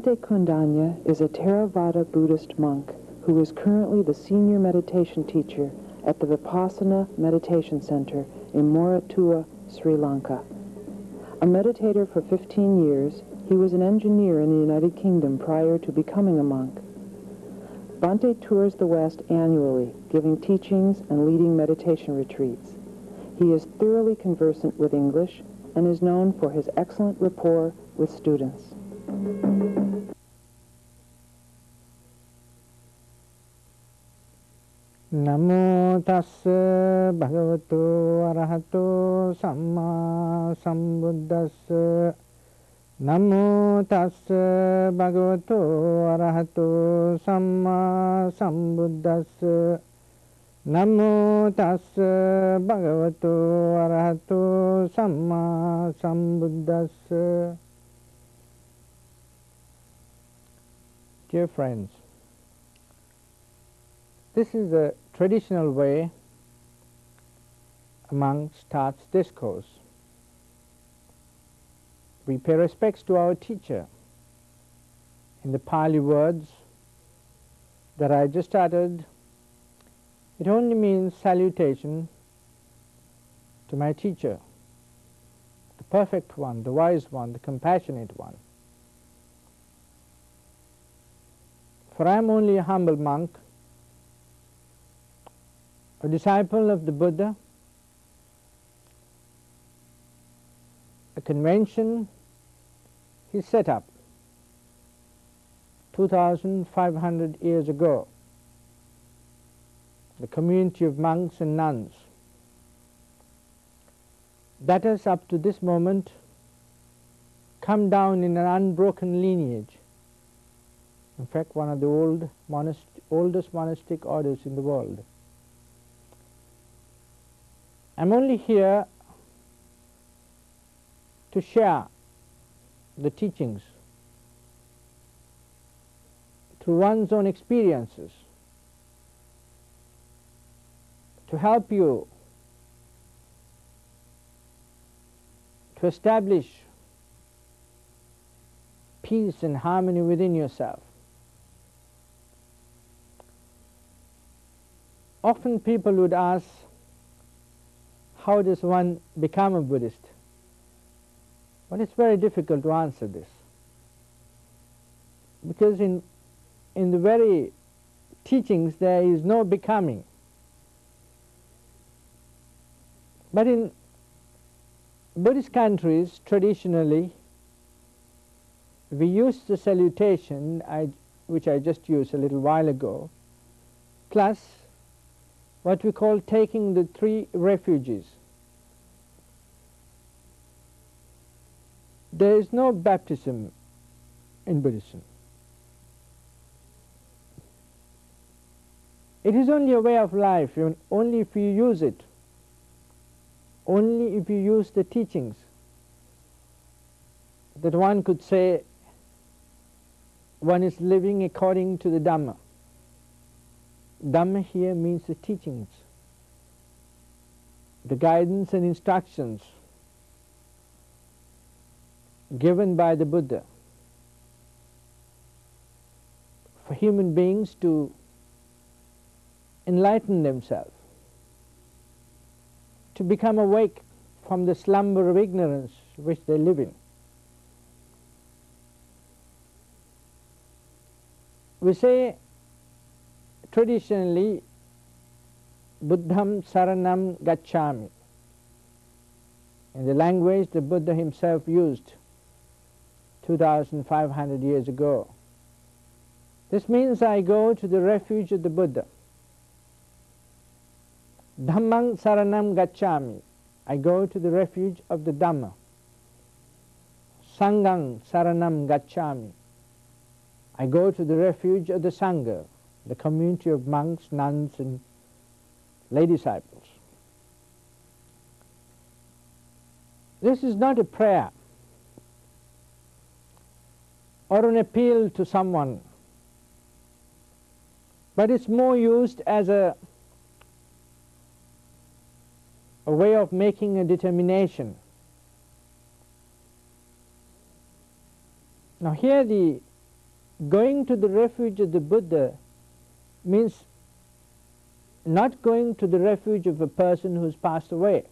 Bhante Kondanna is a Theravada Buddhist monk who is currently the senior meditation teacher at the Vipassana Meditation Center in Moratuwa, Sri Lanka. A meditator for 15 years, he was an engineer in the United Kingdom prior to becoming a monk. Bhante tours the West annually, giving teachings and leading meditation retreats. He is thoroughly conversant with English and is known for his excellent rapport with students. Namo tassa bhagavato arahato samma sambuddhassa. Namo tassa bhagavato arahato samma sambuddhassa. Namo tassa bhagavato arahato samma sambuddhassa. Dear friends, this is a traditional way a monk starts discourse. We pay respects to our teacher. In the Pali words that I just uttered, it only means salutation to my teacher, the perfect one, the wise one, the compassionate one. For I am only a humble monk, a disciple of the Buddha. A convention he set up 2,500 years ago. The community of monks and nuns. That has up to this moment come down in an unbroken lineage. In fact, one of the oldest monastic orders in the world. I'm only here to share the teachings through one's own experiences, to help you to establish peace and harmony within yourself. Often people would ask, how does one become a Buddhist? But it's very difficult to answer this, because in the very teachings there is no becoming. But in Buddhist countries, traditionally, we use the salutation, which I just used a little while ago, plus what we call taking the three refuges. There is no baptism in Buddhism. It is only a way of life, only if you use it, only if you use the teachings, that one could say one is living according to the Dhamma. Dhamma here means the teachings, the guidance and instructions given by the Buddha for human beings to enlighten themselves, to become awake from the slumber of ignorance which they live in. We say traditionally, Buddham Saranam Gacchami, in the language the Buddha himself used 2,500 years ago. This means I go to the refuge of the Buddha. Dhammang Saranam Gacchami, I go to the refuge of the Dhamma. Sanghang Saranam Gacchami, I go to the refuge of the Sangha, the community of monks, nuns, and lay disciples. This is not a prayer or an appeal to someone, but it's more used as a way of making a determination. Now here the going to the refuge of the Buddha means not going to the refuge of a person who's passed away.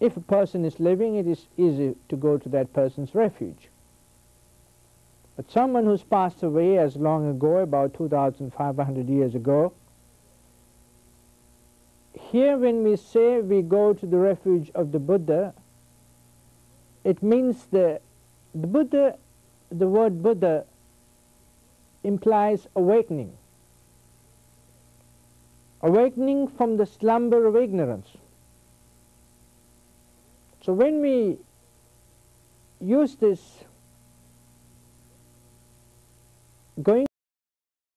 If a person is living, it is easy to go to that person's refuge. But someone who's passed away as long ago, about 2,500 years ago, here when we say we go to the refuge of the Buddha, it means the Buddha, the word Buddha implies awakening. Awakening from the slumber of ignorance. So when we use this going